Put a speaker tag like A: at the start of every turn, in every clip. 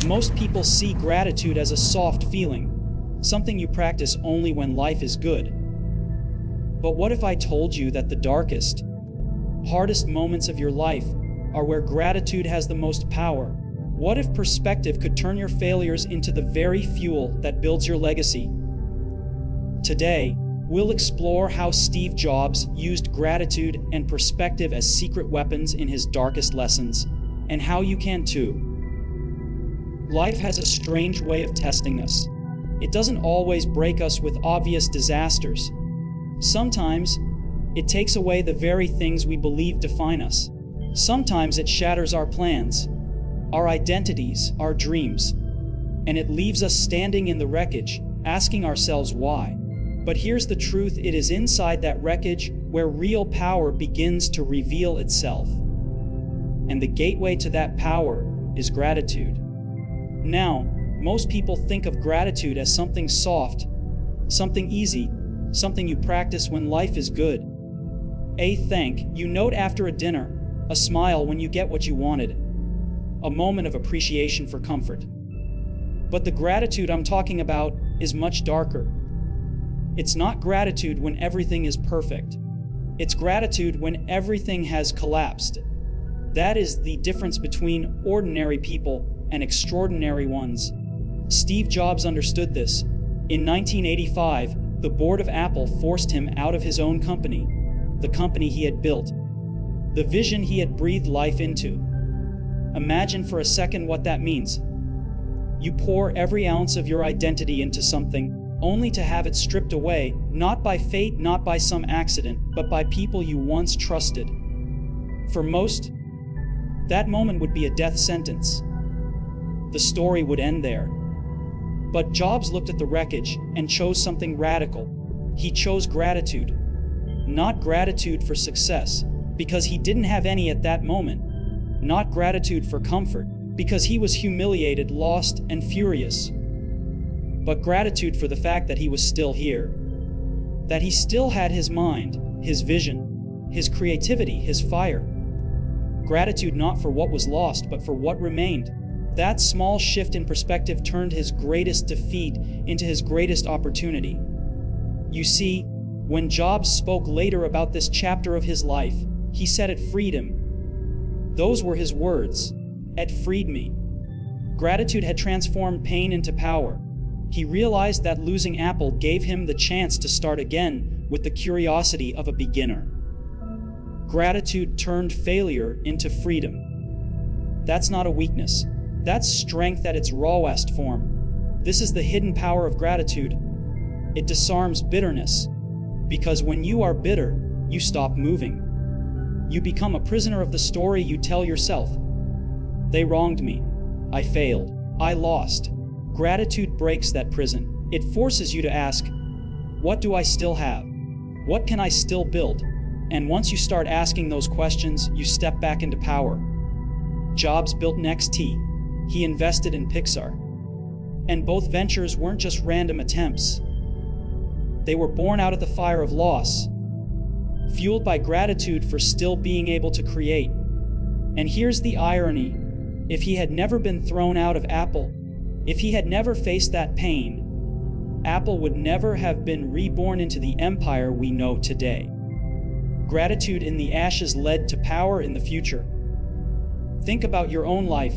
A: Most people see gratitude as a soft feeling, something you practice only when life is good. But what if I told you that the darkest, hardest moments of your life are where gratitude has the most power? What if perspective could turn your failures into the very fuel that builds your legacy? Today, we'll explore how Steve Jobs used gratitude and perspective as secret weapons in his darkest lessons, and how you can too. Life has a strange way of testing us. It doesn't always break us with obvious disasters. Sometimes, it takes away the very things we believe define us. Sometimes it shatters our plans, our identities, our dreams, and it leaves us standing in the wreckage, asking ourselves why. But here's the truth: it is inside that wreckage where real power begins to reveal itself. And the gateway to that power is gratitude. Now, most people think of gratitude as something soft, something easy, something you practice when life is good. A thank you note after a dinner, a smile when you get what you wanted, a moment of appreciation for comfort. But the gratitude I'm talking about is much darker. It's not gratitude when everything is perfect. It's gratitude when everything has collapsed. That is the difference between ordinary people and extraordinary ones. Steve Jobs understood this. In 1985, the board of Apple forced him out of his own company, the company he had built, the vision he had breathed life into. Imagine for a second what that means. You pour every ounce of your identity into something, only to have it stripped away, not by fate, not by some accident, but by people you once trusted. For most, that moment would be a death sentence. The story would end there. But Jobs looked at the wreckage and chose something radical. He chose gratitude. Not gratitude for success, because he didn't have any at that moment. Not gratitude for comfort, because he was humiliated, lost, and furious. But gratitude for the fact that he was still here. That he still had his mind, his vision, his creativity, his fire. Gratitude not for what was lost, but for what remained. That small shift in perspective turned his greatest defeat into his greatest opportunity. You see, when Jobs spoke later about this chapter of his life, he said it freed him. Those were his words. It freed me. Gratitude had transformed pain into power. He realized that losing Apple gave him the chance to start again with the curiosity of a beginner. Gratitude turned failure into freedom. That's not a weakness. That's strength at its rawest form. This is the hidden power of gratitude. It disarms bitterness, because when you are bitter, you stop moving. You become a prisoner of the story you tell yourself. They wronged me. I failed. I lost. Gratitude breaks that prison. It forces you to ask, what do I still have? What can I still build? And once you start asking those questions, you step back into power. Jobs built NXT. He invested in Pixar. And both ventures weren't just random attempts. They were born out of the fire of loss, fueled by gratitude for still being able to create. And here's the irony. If he had never been thrown out of Apple, if he had never faced that pain, Apple would never have been reborn into the empire we know today. Gratitude in the ashes led to power in the future. Think about your own life.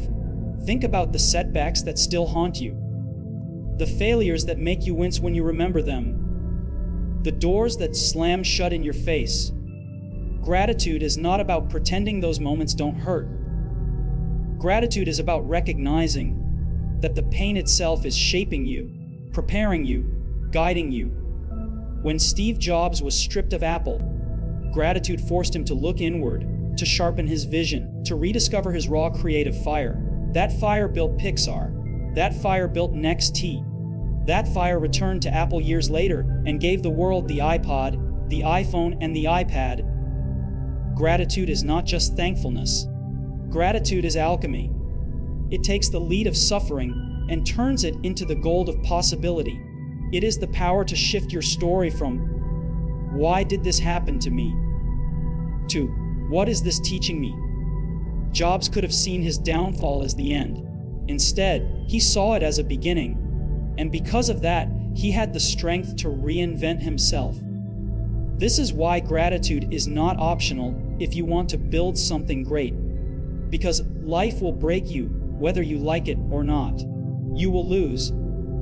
A: Think about the setbacks that still haunt you, the failures that make you wince when you remember them, the doors that slam shut in your face. Gratitude is not about pretending those moments don't hurt. Gratitude is about recognizing that the pain itself is shaping you, preparing you, guiding you. When Steve Jobs was stripped of Apple, gratitude forced him to look inward, to sharpen his vision, to rediscover his raw creative fire. That fire built Pixar. That fire built NXT. That fire returned to Apple years later and gave the world the iPod, the iPhone, and the iPad. Gratitude is not just thankfulness. Gratitude is alchemy. It takes the lead of suffering and turns it into the gold of possibility. It is the power to shift your story from, "Why did this happen to me?" to, "What is this teaching me?" Jobs could have seen his downfall as the end, Instead, he saw it as a beginning, and because of that, he had the strength to reinvent himself. This is why gratitude is not optional if you want to build something great. Because life will break you, whether you like it or not. You will lose.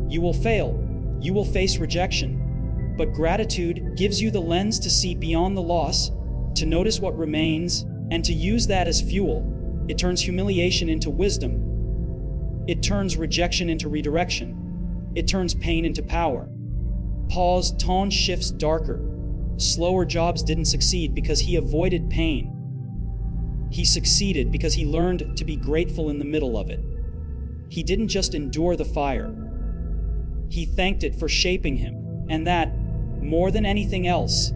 A: You will fail. You will face rejection. But gratitude gives you the lens to see beyond the loss, to notice what remains, and to use that as fuel. It turns humiliation into wisdom. It turns rejection into redirection. It turns pain into power. Paul's tone shifts darker. Slower jobs didn't succeed because he avoided pain. He succeeded because he learned to be grateful in the middle of it. He didn't just endure the fire. He thanked it for shaping him, and that, more than anything else,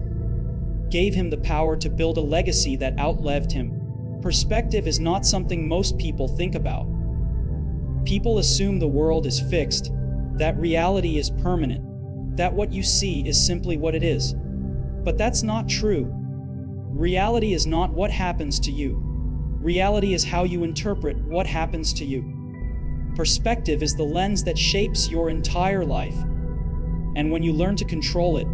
A: gave him the power to build a legacy that outlived him. Perspective is not something most people think about. People assume the world is fixed, that reality is permanent, that what you see is simply what it is. But that's not true. Reality is not what happens to you. Reality is how you interpret what happens to you. Perspective is the lens that shapes your entire life. And when you learn to control it,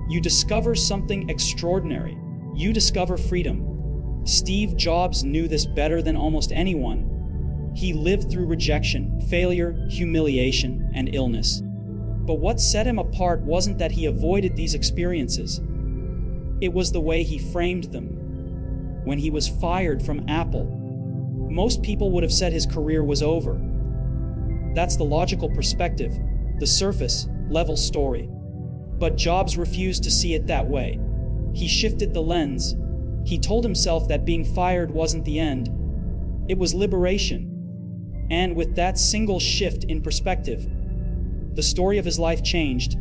A: you discover something extraordinary. You discover freedom. Steve Jobs knew this better than almost anyone. He lived through rejection, failure, humiliation, and illness. But what set him apart wasn't that he avoided these experiences. It was the way he framed them. When he was fired from Apple, most people would have said his career was over. That's the logical perspective, the surface level story. But Jobs refused to see it that way. He shifted the lens. He told himself that being fired wasn't the end. It was liberation. And with that single shift in perspective, the story of his life changed.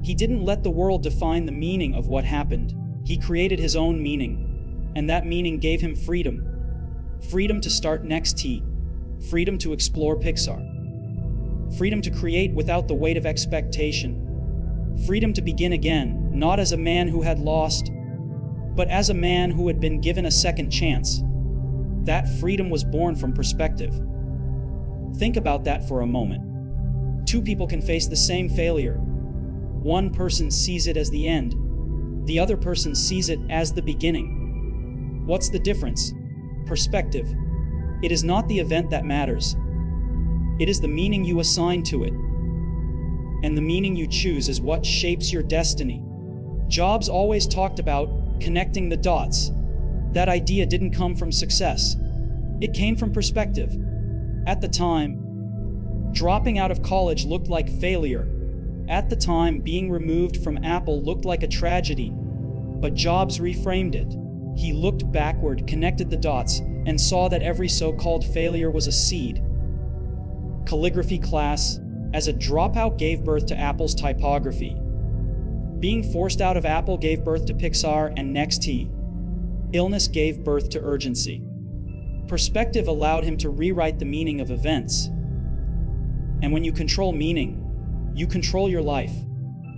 A: He didn't let the world define the meaning of what happened. He created his own meaning, and that meaning gave him freedom. Freedom to start Next. Freedom to explore Pixar. Freedom to create without the weight of expectation. Freedom to begin again, not as a man who had lost, but as a man who had been given a second chance. That freedom was born from perspective. Think about that for a moment. Two people can face the same failure. One person sees it as the end. The other person sees it as the beginning. What's the difference? Perspective. It is not the event that matters. It is the meaning you assign to it. And the meaning you choose is what shapes your destiny. Jobs always talked about connecting the dots. That idea didn't come from success. It came from perspective. At the time, dropping out of college looked like failure. At the time, being removed from Apple looked like a tragedy. But Jobs reframed it. He looked backward, connected the dots, and saw that every so-called failure was a seed. Calligraphy class, as a dropout, gave birth to Apple's typography. Being forced out of Apple gave birth to Pixar and Next. Illness gave birth to urgency. Perspective allowed him to rewrite the meaning of events. And when you control meaning, you control your life.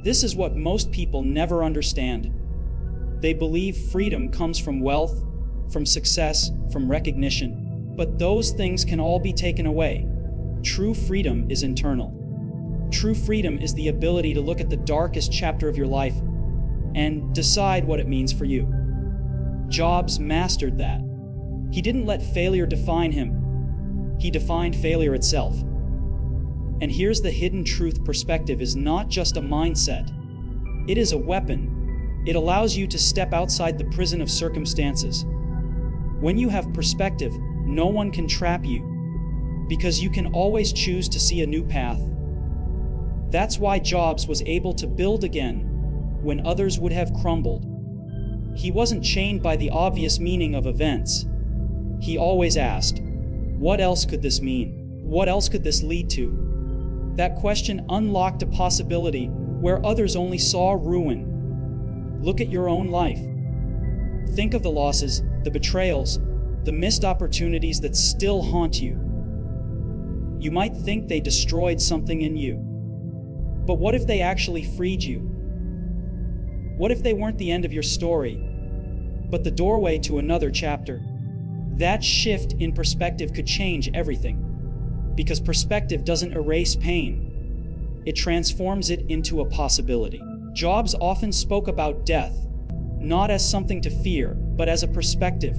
A: This is what most people never understand. They believe freedom comes from wealth, from success, from recognition. But those things can all be taken away. True freedom is internal. True freedom is the ability to look at the darkest chapter of your life and decide what it means for you. Jobs mastered that. He didn't let failure define him. He defined failure itself. And here's the hidden truth: perspective is not just a mindset. It is a weapon. It allows you to step outside the prison of circumstances. When you have perspective, no one can trap you, because you can always choose to see a new path. That's why Jobs was able to build again when others would have crumbled. He wasn't chained by the obvious meaning of events. He always asked, what else could this mean? What else could this lead to? That question unlocked a possibility where others only saw ruin. Look at your own life. Think of the losses, the betrayals, the missed opportunities that still haunt you. You might think they destroyed something in you. But what if they actually freed you? What if they weren't the end of your story, but the doorway to another chapter? That shift in perspective could change everything. Because perspective doesn't erase pain. It transforms it into a possibility. Jobs often spoke about death, not as something to fear, but as a perspective.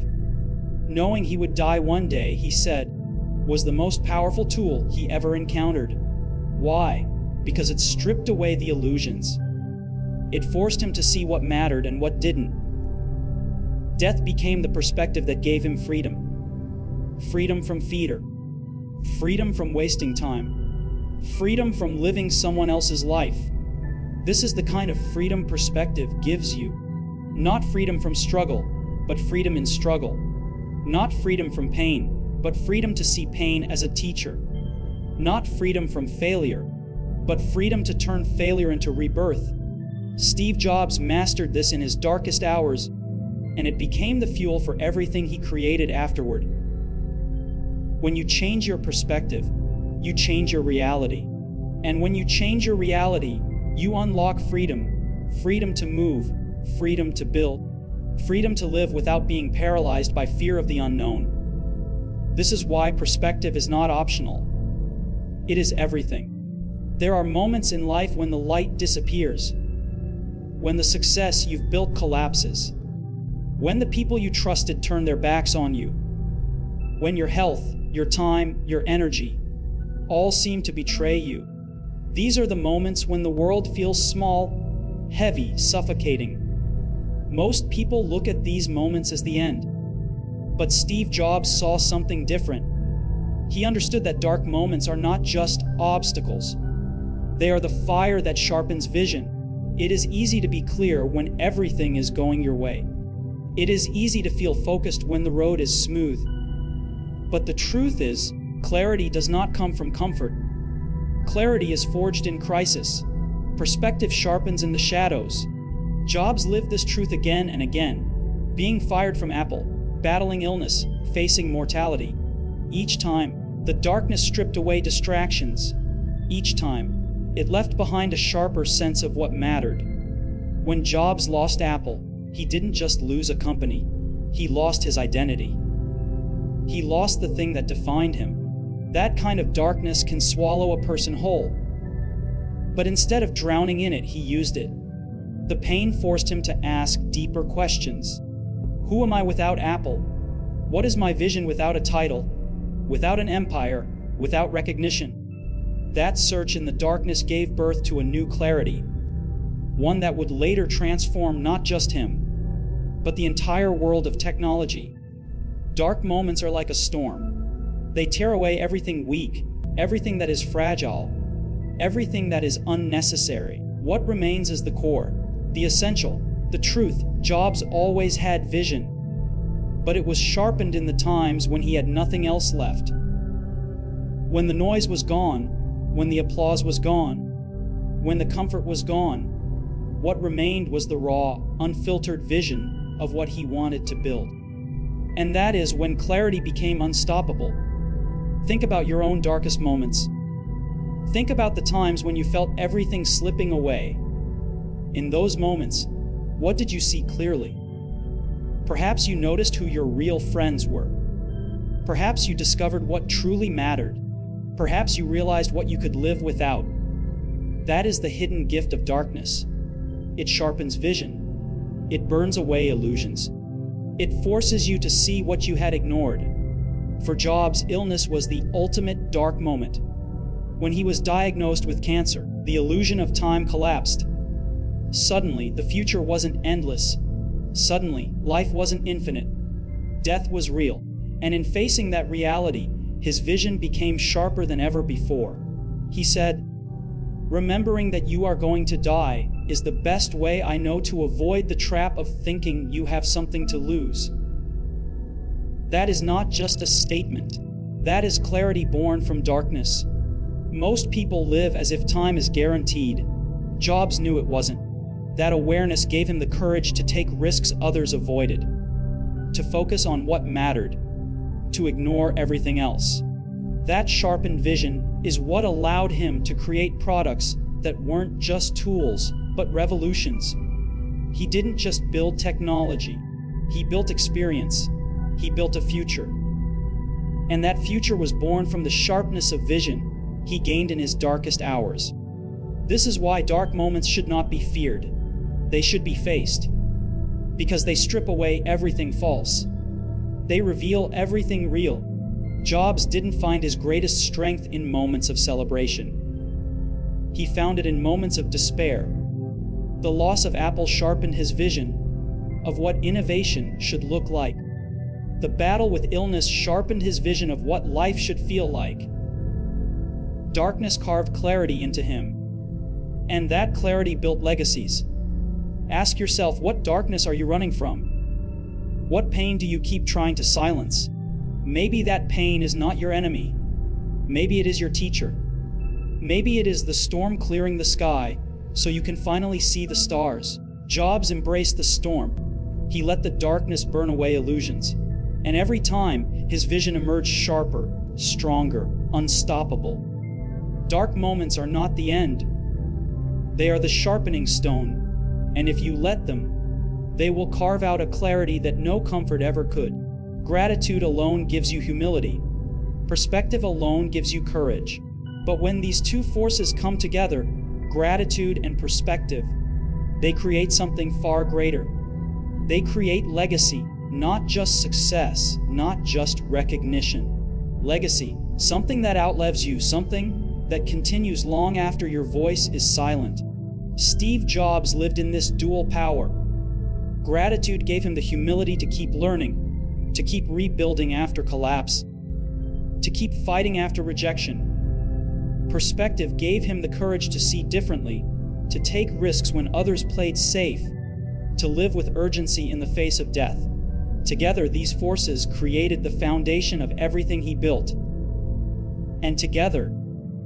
A: Knowing he would die one day, he said, was the most powerful tool he ever encountered. Why? Because it stripped away the illusions. It forced him to see what mattered and what didn't. Death became the perspective that gave him freedom. Freedom from fear. Freedom from wasting time. Freedom from living someone else's life. This is the kind of freedom perspective gives you. Not freedom from struggle, but freedom in struggle. Not freedom from pain, but freedom to see pain as a teacher. Not freedom from failure, but freedom to turn failure into rebirth. Steve Jobs mastered this in his darkest hours, and it became the fuel for everything he created afterward. When you change your perspective, you change your reality. And when you change your reality, you unlock freedom. Freedom to move, freedom to build, freedom to live without being paralyzed by fear of the unknown. This is why perspective is not optional. It is everything. There are moments in life when the light disappears, when the success you've built collapses, when the people you trusted turn their backs on you, when your health, your time, your energy, all seem to betray you. These are the moments when the world feels small, heavy, suffocating. Most people look at these moments as the end. But Steve Jobs saw something different. He understood that dark moments are not just obstacles. They are the fire that sharpens vision. It is easy to be clear when everything is going your way. It is easy to feel focused when the road is smooth. But the truth is, clarity does not come from comfort. Clarity is forged in crisis. Perspective sharpens in the shadows. Jobs lived this truth again and again. Being fired from Apple, battling illness, facing mortality. Each time, the darkness stripped away distractions. Each time, it left behind a sharper sense of what mattered. When Jobs lost Apple, he didn't just lose a company. He lost his identity. He lost the thing that defined him. That kind of darkness can swallow a person whole. But instead of drowning in it, he used it. The pain forced him to ask deeper questions. Who am I without Apple? What is my vision without a title? Without an empire? Without recognition? That search in the darkness gave birth to a new clarity. One that would later transform not just him, but the entire world of technology. Dark moments are like a storm. They tear away everything weak, everything that is fragile, everything that is unnecessary. What remains is the core, the essential, the truth. Jobs always had vision, but it was sharpened in the times when he had nothing else left. When the noise was gone, when the applause was gone, when the comfort was gone, what remained was the raw, unfiltered vision of what he wanted to build. And that is when clarity became unstoppable. Think about your own darkest moments. Think about the times when you felt everything slipping away. In those moments, what did you see clearly? Perhaps you noticed who your real friends were. Perhaps you discovered what truly mattered. Perhaps you realized what you could live without. That is the hidden gift of darkness. It sharpens vision. It burns away illusions. It forces you to see what you had ignored. For Jobs, illness was the ultimate dark moment. When he was diagnosed with cancer, the illusion of time collapsed. Suddenly, the future wasn't endless. Suddenly, life wasn't infinite. Death was real. And in facing that reality, his vision became sharper than ever before. He said, "Remembering that you are going to die is the best way I know to avoid the trap of thinking you have something to lose." That is not just a statement. That is clarity born from darkness. Most people live as if time is guaranteed. Jobs knew it wasn't. That awareness gave him the courage to take risks others avoided, to focus on what mattered, to ignore everything else. That sharpened vision is what allowed him to create products that weren't just tools, but revolutions. He didn't just build technology. He built experience. He built a future. And that future was born from the sharpness of vision he gained in his darkest hours. This is why dark moments should not be feared. They should be faced. Because they strip away everything false. They reveal everything real. Jobs didn't find his greatest strength in moments of celebration. He found it in moments of despair. The loss of Apple sharpened his vision of what innovation should look like. The battle with illness sharpened his vision of what life should feel like. Darkness carved clarity into him. And that clarity built legacies. Ask yourself, what darkness are you running from? What pain do you keep trying to silence? Maybe that pain is not your enemy. Maybe it is your teacher. Maybe it is the storm clearing the sky so you can finally see the stars. Jobs embraced the storm. He let the darkness burn away illusions. And every time, his vision emerged sharper, stronger, unstoppable. Dark moments are not the end. They are the sharpening stone, and if you let them, they will carve out a clarity that no comfort ever could. Gratitude alone gives you humility. Perspective alone gives you courage. But when these two forces come together, gratitude and perspective, they create something far greater. They create legacy, not just success, not just recognition. Legacy, something that outlives you, something that continues long after your voice is silent. Steve Jobs lived in this dual power. Gratitude gave him the humility to keep learning, to keep rebuilding after collapse, to keep fighting after rejection. Perspective gave him the courage to see differently, to take risks when others played safe, to live with urgency in the face of death. Together, these forces created the foundation of everything he built. And together,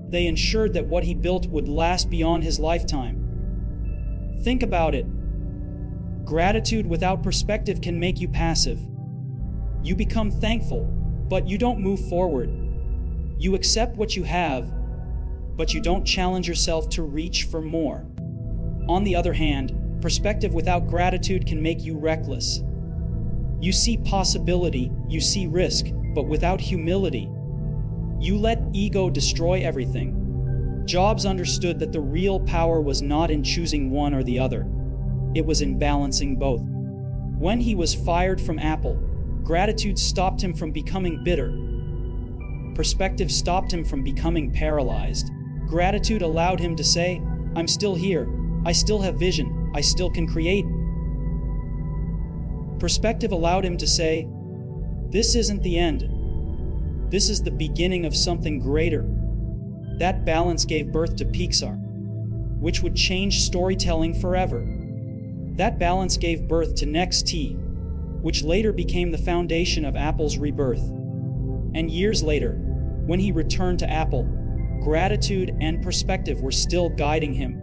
A: they ensured that what he built would last beyond his lifetime. Think about it. Gratitude without perspective can make you passive. You become thankful, but you don't move forward. You accept what you have, but you don't challenge yourself to reach for more. On the other hand, perspective without gratitude can make you reckless. You see possibility, you see risk, but without humility, you let ego destroy everything. Jobs understood that the real power was not in choosing one or the other. It was in balancing both. When he was fired from Apple, gratitude stopped him from becoming bitter. Perspective stopped him from becoming paralyzed. Gratitude allowed him to say, "I'm still here. I still have vision. I still can create." Perspective allowed him to say, "This isn't the end. This is the beginning of something greater." That balance gave birth to Pixar, which would change storytelling forever. That balance gave birth to NXT, which later became the foundation of Apple's rebirth. And years later, when he returned to Apple, gratitude and perspective were still guiding him.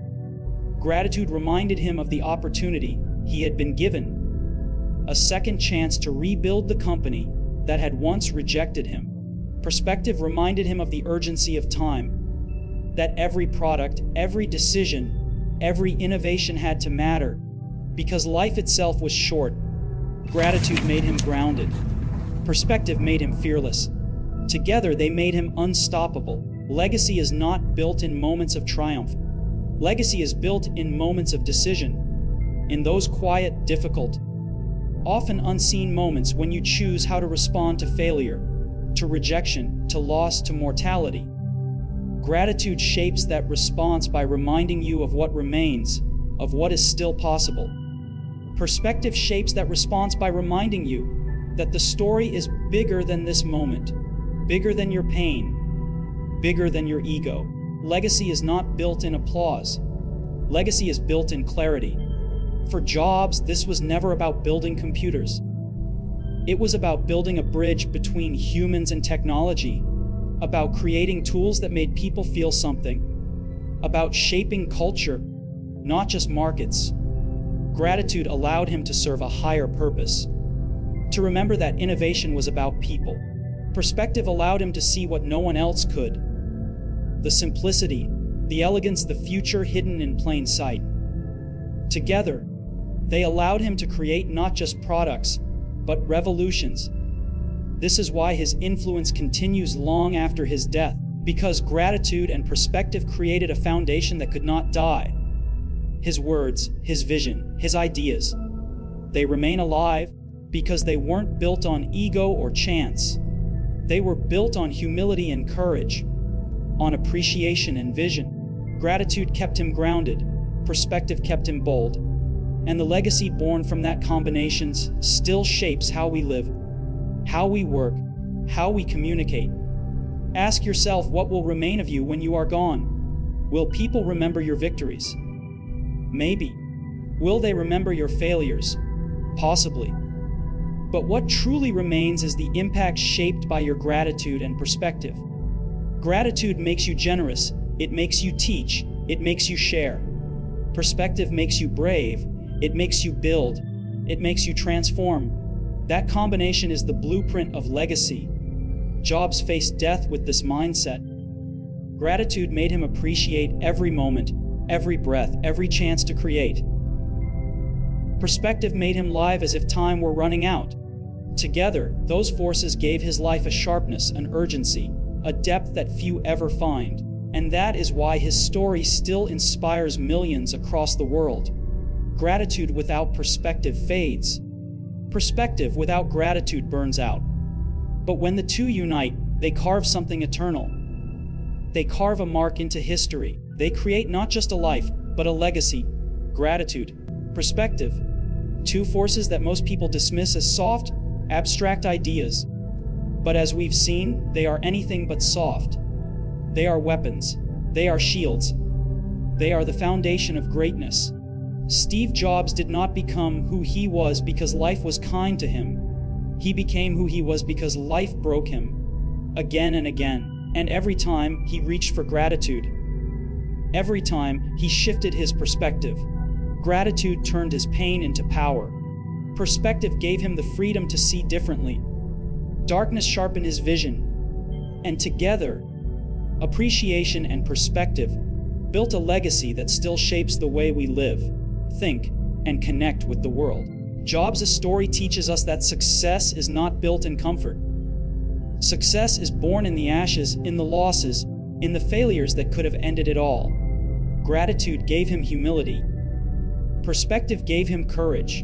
A: Gratitude reminded him of the opportunity he had been given, a second chance to rebuild the company that had once rejected him. Perspective reminded him of the urgency of time, that every product, every decision, every innovation had to matter, because life itself was short. Gratitude made him grounded. Perspective made him fearless. Together, they made him unstoppable. Legacy is not built in moments of triumph. Legacy is built in moments of decision, in those quiet, difficult, often unseen moments when you choose how to respond to failure, to rejection, to loss, to mortality. Gratitude shapes that response by reminding you of what remains, of what is still possible. Perspective shapes that response by reminding you that the story is bigger than this moment, bigger than your pain, bigger than your ego. Legacy is not built in applause. Legacy is built in clarity. For Jobs, this was never about building computers. It was about building a bridge between humans and technology, about creating tools that made people feel something, about shaping culture, not just markets. Gratitude allowed him to serve a higher purpose, to remember that innovation was about people. Perspective allowed him to see what no one else could, the simplicity, the elegance, the future hidden in plain sight. Together, they allowed him to create not just products, but revolutions. This is why his influence continues long after his death, because gratitude and perspective created a foundation that could not die. His words, his vision, his ideas, they remain alive because they weren't built on ego or chance. They were built on humility and courage, on appreciation and vision. Gratitude kept him grounded, perspective kept him bold, and the legacy born from that combinations still shapes how we live, how we work, how we communicate. Ask yourself, what will remain of you when you are gone? Will people remember your victories? Maybe. Will they remember your failures? Possibly. But what truly remains is the impact shaped by your gratitude and perspective. Gratitude makes you generous, it makes you teach, it makes you share. Perspective makes you brave, it makes you build, it makes you transform. That combination is the blueprint of legacy. Jobs faced death with this mindset. Gratitude made him appreciate every moment, every breath, every chance to create. Perspective made him live as if time were running out. Together, those forces gave his life a sharpness, an urgency, a depth that few ever find. And that is why his story still inspires millions across the world. Gratitude without perspective fades. Perspective without gratitude burns out. But when the two unite, they carve something eternal. They carve a mark into history. They create not just a life, but a legacy. Gratitude, perspective, two forces that most people dismiss as soft, abstract ideas. But as we've seen, they are anything but soft. They are weapons. They are shields. They are the foundation of greatness. Steve Jobs did not become who he was because life was kind to him. He became who he was because life broke him, again and again, and every time he reached for gratitude. Every time he shifted his perspective. Gratitude turned his pain into power. Perspective gave him the freedom to see differently. Darkness sharpened his vision. And together, appreciation and perspective built a legacy that still shapes the way we live, think, and connect with the world. Jobs' story teaches us that success is not built in comfort. Success is born in the ashes, in the losses, in the failures that could have ended it all. Gratitude gave him humility. Perspective gave him courage.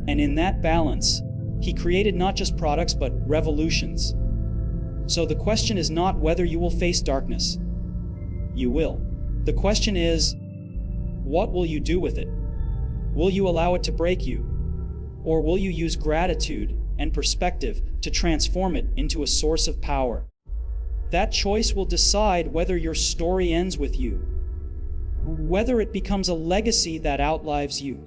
A: And in that balance, he created not just products but revolutions. So the question is not whether you will face darkness. You will. The question is, what will you do with it? Will you allow it to break you? Or will you use gratitude and perspective to transform it into a source of power? That choice will decide whether your story ends with you, whether it becomes a legacy that outlives you.